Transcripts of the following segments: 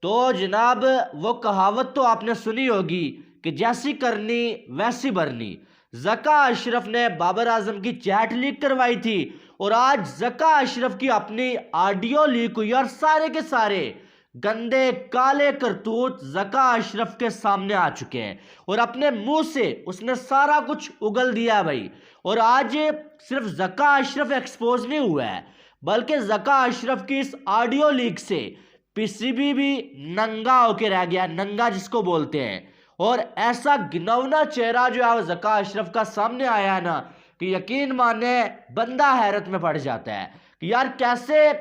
तो जनाब वो कहावत तो आपने सुनी होगी कि जैसी करनी वैसी भरनी। जका अशरफ ने बाबर आजम की चैट लीक करवाई थी और आज जका अशरफ की अपनी ऑडियो लीक हुई और सारे के सारे गंदे काले करतूत जका अशरफ के सामने आ चुके हैं और अपने मुंह से उसने सारा कुछ उगल दिया भाई। और आज सिर्फ जका अशरफ एक्सपोज नहीं हुआ है बल्कि जका अशरफ की इस ऑडियो लीक से पीसीबी भी नंगा होके रह गया, नंगा जिसको बोलते हैं। और ऐसा घिनौना चेहरा जो है वो जका अशरफ का सामने आया है ना कि यकीन माने बंदा हैरत में पड़ जाता है कि यार कैसे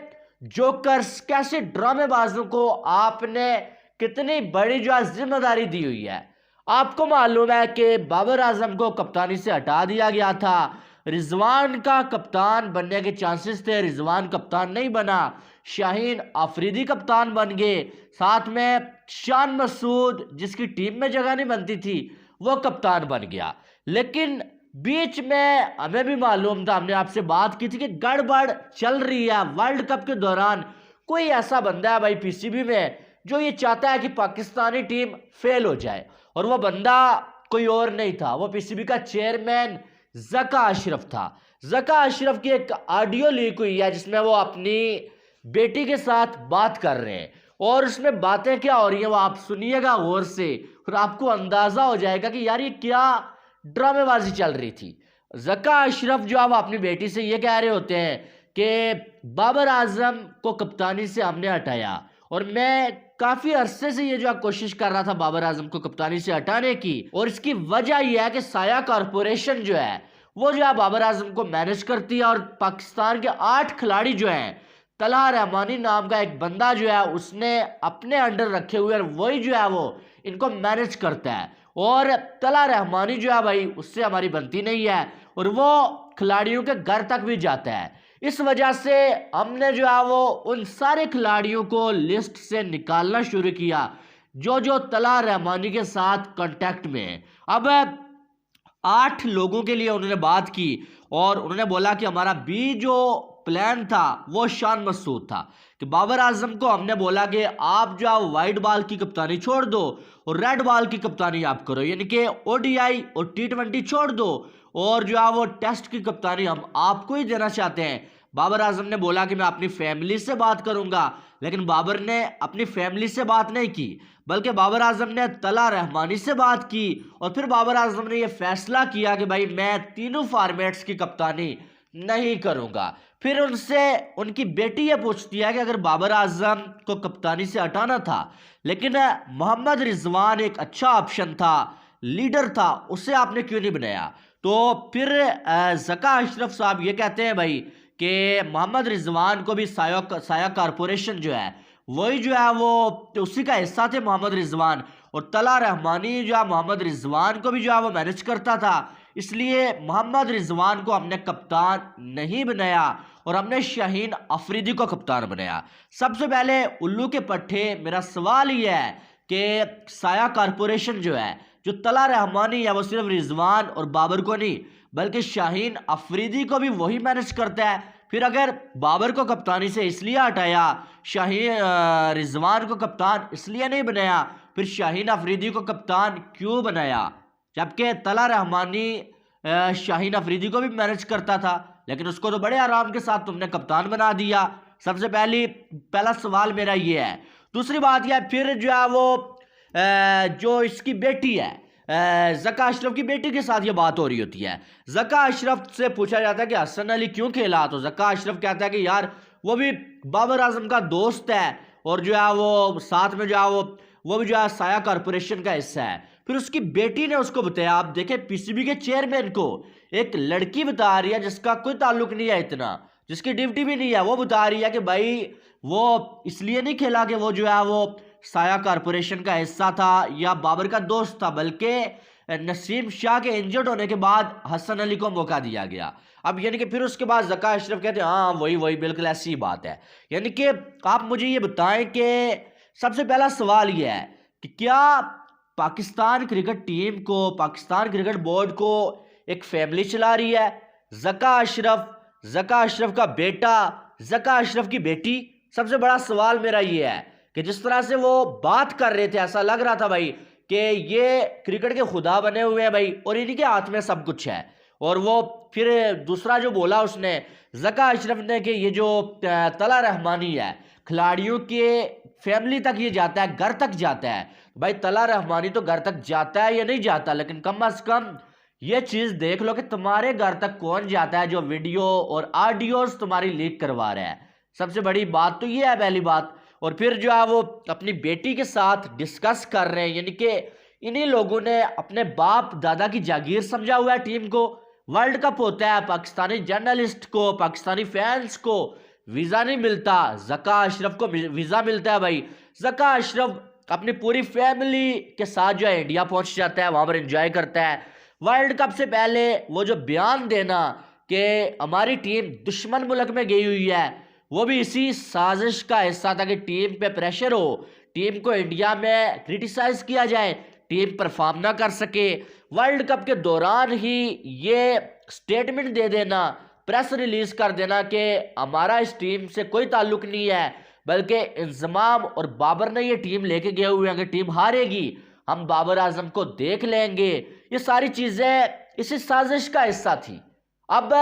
जोकर्स, कैसे ड्रामेबाजों को आपने कितनी बड़ी जो है जिम्मेदारी दी हुई है। आपको मालूम है कि बाबर आजम को कप्तानी से हटा दिया गया था, रिजवान का कप्तान बनने के चांसेस थे, रिजवान कप्तान नहीं बना, शाहीन अफरीदी कप्तान बन गए, साथ में शान मसूद जिसकी टीम में जगह नहीं बनती थी वो कप्तान बन गया। लेकिन बीच में हमें भी मालूम था, हमने आपसे बात की थी कि गड़बड़ चल रही है वर्ल्ड कप के दौरान। कोई ऐसा बंदा है भाई पीसीबी में जो ये चाहता है कि पाकिस्तानी टीम फेल हो जाए, और वो बंदा कोई और नहीं था, वो पीसीबी का चेयरमैन जका अशरफ था। जका अशरफ की एक ऑडियो लीक हुई है जिसमें वो अपनी बेटी के साथ बात कर रहे हैं और उसमें बातें क्या हो रही हैं वो आप सुनिएगा गौर से और आपको अंदाजा हो जाएगा कि यार ये क्या ड्रामेबाजी चल रही थी। जका अशरफ जो अब अपनी बेटी से ये कह रहे होते हैं कि बाबर आजम को कप्तानी से हमने हटाया और मैं काफी अरसे से ये जो कोशिश कर रहा था बाबर आजम को कप्तानी से हटाने की, और इसकी वजह यह है कि साया कॉरपोरेशन जो है वो जो है बाबर आजम को मैनेज करती है और पाकिस्तान के 8 खिलाड़ी जो हैं, तलहा रहमानी नाम का एक बंदा जो है उसने अपने अंडर रखे हुए और वही जो है वो इनको मैनेज करता है। और तलहा रहमानी जो है भाई उससे हमारी बनती नहीं है और वो खिलाड़ियों के घर तक भी जाता है। इस वजह से हमने जो है वो उन सारे खिलाड़ियों को लिस्ट से निकालना शुरू किया जो जो तलहा रहमानी के साथ कांटेक्ट में है। अब 8 लोगों के लिए उन्होंने बात की और उन्होंने बोला कि हमारा बी जो प्लान था वो शान मसूद था कि बाबर आजम को हमने बोला कि आप जो वाइट बॉल की कप्तानी छोड़ दो और रेड बॉल की कप्तानी आप करो, यानी कि ओडीआई और टी20 छोड़ दो और जो है वो टेस्ट की कप्तानी हम आपको ही देना चाहते हैं। बाबर आजम ने बोला कि मैं अपनी फैमिली से बात करूंगा, लेकिन बाबर ने अपनी फैमिली से बात नहीं की बल्कि बाबर आजम ने तलहा रहमानी से बात की और फिर बाबर आजम ने यह फैसला किया कि भाई मैं तीनों फॉर्मेट्स की कप्तानी नहीं करूंगा। फिर उनसे उनकी बेटी ये पूछती है कि अगर बाबर आजम को कप्तानी से हटाना था लेकिन मोहम्मद रिजवान एक अच्छा ऑप्शन था, लीडर था, उसे आपने क्यों नहीं बनाया? तो फिर जका अशरफ साहब ये कहते हैं भाई कि मोहम्मद रिजवान को भी साया कॉरपोरेशन जो है वही जो है वो उसी का हिस्सा थे मोहम्मद रिजवान, और तलहा रहमानी जो है मोहम्मद रिजवान को भी जो है वो मैनेज करता था, इसलिए मोहम्मद रिजवान को हमने कप्तान नहीं बनाया और हमने शाहीन अफरीदी को कप्तान बनाया। सबसे पहले उल्लू के पट्टे मेरा सवाल ये है कि साया कॉरपोरेशन जो है, जो तलहा रहमानी है वो सिर्फ रिजवान और बाबर को नहीं बल्कि शाहीन अफरीदी को भी वही मैनेज करता है। फिर अगर बाबर को कप्तानी से इसलिए हटाया, शाहीन रिजवान को कप्तान इसलिए नहीं बनाया, फिर शाहीन अफरीदी को कप्तान क्यों बनाया? जबकि तलहा रहमानी शाहीन अफरीदी को भी मैनेज करता था लेकिन उसको तो बड़े आराम के साथ तुमने कप्तान बना दिया। सबसे पहला सवाल मेरा ये है। दूसरी बात यह है, फिर जो है वो जो इसकी बेटी है जका अशरफ की बेटी के साथ ये बात हो रही होती है। जका अशरफ से पूछा जाता है कि हसन अली क्यों खेला, तो जका अशरफ कहता है कि यार वो भी बाबर आजम का दोस्त है और जो है वो साथ में जो है वो भी जो है साया कॉरपोरेशन का हिस्सा है। फिर उसकी बेटी ने उसको बताया, आप देखें पीसीबी के चेयरमैन को एक लड़की बता रही है जिसका कोई ताल्लुक नहीं है, इतना जिसकी ड्यूटी भी नहीं है, वो बता रही है कि भाई वो इसलिए नहीं खेला कि वो जो है वो साया कॉरपोरेशन का हिस्सा था या बाबर का दोस्त था, बल्कि नसीम शाह के इंजर्ड होने के बाद हसन अली को मौका दिया गया। अब यानी कि फिर उसके बाद जका अशरफ कहते हैं हाँ वही बिल्कुल ऐसी बात है। यानी कि आप मुझे ये बताएं कि सबसे पहला सवाल यह है कि क्या पाकिस्तान क्रिकेट टीम को, पाकिस्तान क्रिकेट बोर्ड को एक फैमिली चला रही है? जका अशरफ का बेटा, जका अशरफ की बेटी? सबसे बड़ा सवाल मेरा ये है कि जिस तरह से वो बात कर रहे थे ऐसा लग रहा था भाई कि ये क्रिकेट के खुदा बने हुए हैं भाई और इन्हीं के हाथ में सब कुछ है। और वो फिर दूसरा जो बोला उसने ज़का अशरफ ने कि ये जो तला रहमानी है खिलाड़ियों के फैमिली तक ये जाता है, घर तक जाता है। भाई तला रहमानी तो घर तक जाता है या नहीं जाता, लेकिन कम से कम ये चीज देख लो कि तुम्हारे घर तक कौन जाता है जो वीडियो और ऑडियोज तुम्हारी लीक करवा रहा है। सबसे बड़ी बात तो ये है पहली बात। और फिर जो है वो अपनी बेटी के साथ डिस्कस कर रहे हैं, यानी कि इन्हीं लोगों ने अपने बाप दादा की जागीर समझा हुआ है टीम को। वर्ल्ड कप होता है, पाकिस्तानी जर्नलिस्ट को, पाकिस्तानी फैंस को वीजा नहीं मिलता, ज़का अशरफ को वीजा मिलता है भाई। ज़का अशरफ अपनी पूरी फैमिली के साथ जो है इंडिया पहुंच जाता है, वहां पर एंजॉय करता है। वर्ल्ड कप से पहले वो जो बयान देना कि हमारी टीम दुश्मन मुल्क में गई हुई है, वो भी इसी साजिश का हिस्सा था कि टीम पे प्रेशर हो, टीम को इंडिया में क्रिटिसाइज किया जाए, टीम परफॉर्म ना कर सके। वर्ल्ड कप के दौरान ही ये स्टेटमेंट दे देना, प्रेस रिलीज कर देना कि हमारा इस टीम से कोई ताल्लुक नहीं है, बल्कि इंजमाम और बाबर ने ये टीम लेके गए हुए हैं कि टीम हारेगी, हम बाबर आजम को देख लेंगे। ये सारी चीजें इसी साजिश का हिस्सा थी। अब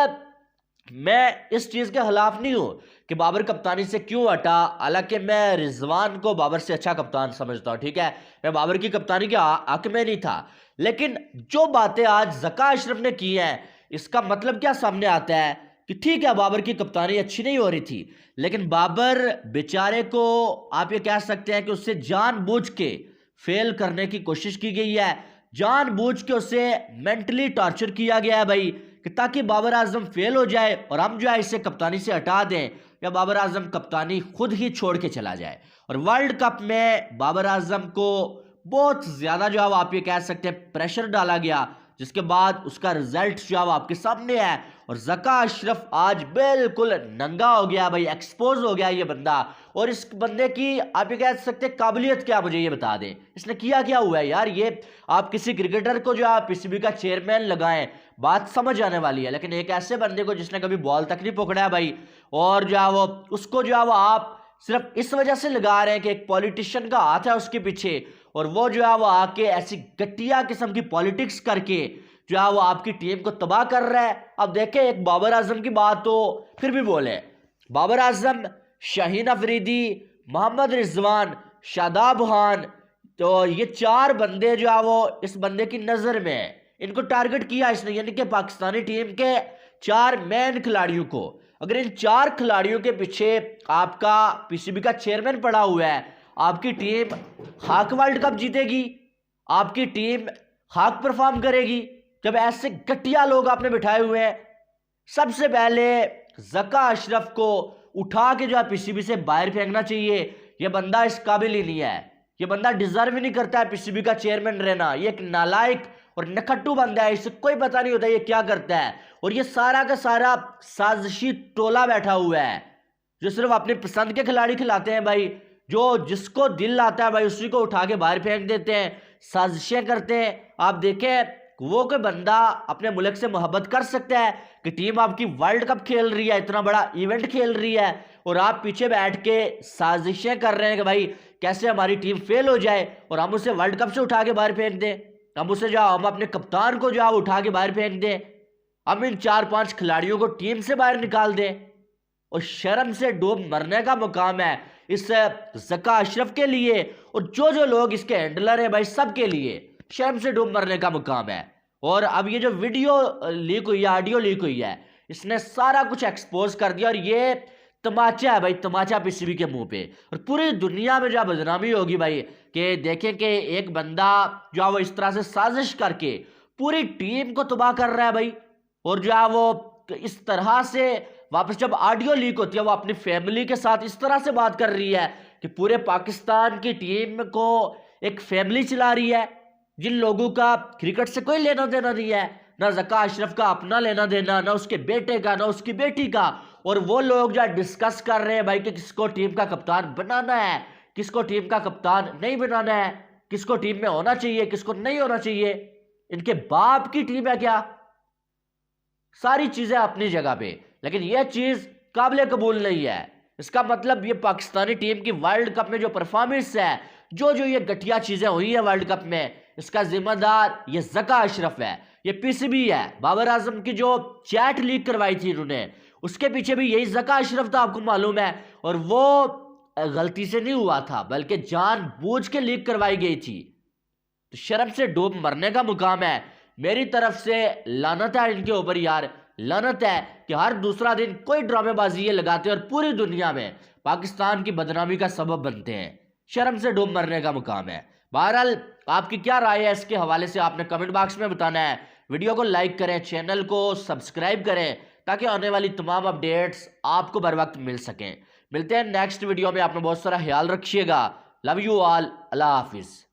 मैं इस चीज के खिलाफ नहीं हूं कि बाबर कप्तानी से क्यों हटा, हालांकि मैं रिजवान को बाबर से अच्छा कप्तान समझता हूं, ठीक है, मैं बाबर की कप्तानी के हक में नहीं था। लेकिन जो बातें आज ज़का अशरफ ने की हैं, इसका मतलब क्या सामने आता है कि ठीक है बाबर की कप्तानी अच्छी नहीं हो रही थी, लेकिन बाबर बेचारे को आप ये कह सकते हैं कि उससे जानबूझ के फेल करने की कोशिश की गई है, जानबूझ के उसे मेंटली टॉर्चर किया गया है भाई, कि ताकि बाबर आजम फेल हो जाए और हम जो है इसे कप्तानी से हटा दें, या बाबर आजम कप्तानी खुद ही छोड़ के चला जाए। और वर्ल्ड कप में बाबर आजम को बहुत ज्यादा जो है आप ये कह सकते हैं प्रेशर डाला गया, जिसके बाद उसका रिजल्ट जो है आपके सामने है। और ज़का अशरफ आज बिल्कुल नंगा हो गया भाई, एक्सपोज हो गया ये बंदा। और इस बंदे की आप ये कह सकते हैं काबिलियत क्या, मुझे ये बता दें इसने किया क्या हुआ है यार। ये आप किसी क्रिकेटर को जो आप पीसीबी का चेयरमैन लगाएं, बात समझ आने वाली है, लेकिन एक ऐसे बंदे को जिसने कभी बॉल तक नहीं पकड़ा है भाई, और जो है वो उसको जो है वो आप सिर्फ इस वजह से लगा रहे हैं कि एक पॉलिटिशियन का हाथ है उसके पीछे, और वो जो है वो आके ऐसी घटिया किस्म की पॉलिटिक्स करके जो है वो आपकी टीम को तबाह कर रहा है। अब देखें, एक बाबर आजम की बात तो फिर भी बोले, बाबर आजम, शाहीन अफरीदी, मोहम्मद रिजवान, शादाब खान, तो ये चार बंदे जो है वो इस बंदे की नजर में इनको टारगेट किया इसने, यानी कि पाकिस्तानी टीम के चार मेन खिलाड़ियों को। अगर इन चार खिलाड़ियों के पीछे आपका पीसीबी का चेयरमैन पड़ा हुआ है, आपकी टीम हाक वर्ल्ड कप जीतेगी, आपकी टीम हाक परफॉर्म करेगी जब ऐसे घटिया लोग आपने बिठाए हुए हैं। सबसे पहले ज़का अशरफ को उठा के जो है पीसीबी से बाहर फेंकना चाहिए। यह बंदा इस काबिल ही नहीं है, यह बंदा डिजर्व ही नहीं करता है पीसीबी का चेयरमैन रहना। ये एक नालायक और नखट्टू बंदा है, इसे कोई पता नहीं होता ये क्या करता है। और ये सारा का सारा साजिशी टोला बैठा हुआ है जो सिर्फ अपने पसंद के खिलाड़ी खिलाते हैं भाई, जो जिसको दिल आता है भाई उसी को उठा के बाहर फेंक देते हैं, साजिशें करते हैं। आप देखें, वो कोई बंदा अपने मुल्क से मोहब्बत कर सकता है कि टीम आपकी वर्ल्ड कप खेल रही है, इतना बड़ा इवेंट खेल रही है, और आप पीछे बैठ के साजिशें कर रहे हैं कि भाई कैसे हमारी टीम फेल हो जाए और हम उसे वर्ल्ड कप से उठा के बाहर फेंक दें, हम उसे जाओ हम अपने कप्तान को जाओ उठा के बाहर फेंक दें, हम इन 4-5 खिलाड़ियों को टीम से बाहर निकाल दें। और शर्म से डूब मरने का मुकाम है इस ज़का अशरफ के लिए, और जो लोग इसके हैंडलर हैं भाई सब के लिए शर्म से डूब मरने का मुकाम है। और अब ये जो वीडियो लीक हुई है, ऑडियो लीक हुई है, इसने सारा कुछ एक्सपोज कर दिया। और ये तमाचा है भाई, तमाचा पीसीबी के मुंह पे, और पूरी दुनिया में जो बदनामी होगी भाई कि देखें कि एक बंदा जो है वो इस तरह से साजिश करके पूरी टीम को तबाह कर रहा है भाई। और जो है वो इस तरह से वापस जब ऑडियो लीक होती है, वो अपनी फैमिली के साथ इस तरह से बात कर रही है कि पूरे पाकिस्तान की टीम को एक फैमिली चला रही है, जिन लोगों का क्रिकेट से कोई लेना देना नहीं है, ना ज़का अशरफ का अपना लेना देना, ना उसके बेटे का, ना उसकी बेटी का। और वो लोग जो डिस्कस कर रहे हैं भाई कि किसको टीम का कप्तान बनाना है, किसको टीम का कप्तान नहीं बनाना है, किसको टीम में होना चाहिए, किसको नहीं होना चाहिए। इनके बाप की टीम है क्या? सारी चीजें अपनी जगह पे, लेकिन यह चीज काबिल कबूल नहीं है। इसका मतलब ये पाकिस्तानी टीम की वर्ल्ड कप में जो परफॉर्मेंस है, जो ये घटिया चीजें हुई है वर्ल्ड कप में, इसका जिम्मेदार ये ज़का अशरफ है, ये पीसीबी है। बाबर आजम की जो चैट लीक करवाई थी इन्होंने, उसके पीछे भी यही ज़का अशरफ था, आपको मालूम है। और वो गलती से नहीं हुआ था, बल्कि जानबूझ के लीक करवाई गई थी। तो शर्म से डूब मरने का मुकाम है। मेरी तरफ से लानत है इनके ऊपर यार, लानत है कि हर दूसरा दिन कोई ड्रामेबाजी ये लगाते हैं और पूरी दुनिया में पाकिस्तान की बदनामी का सबब बनते हैं। शर्म से डूब मरने का मुकाम है। बहरहाल आपकी क्या राय है इसके हवाले से आपने कमेंट बॉक्स में बताना है। वीडियो को लाइक करें, चैनल को सब्सक्राइब करें, ताकि आने वाली तमाम अपडेट्स आपको बर वक्त मिल सकें। मिलते हैं नेक्स्ट वीडियो में। आपने बहुत सारा ख्याल रखिएगा। Love you all. अल्लाह हाफिज़।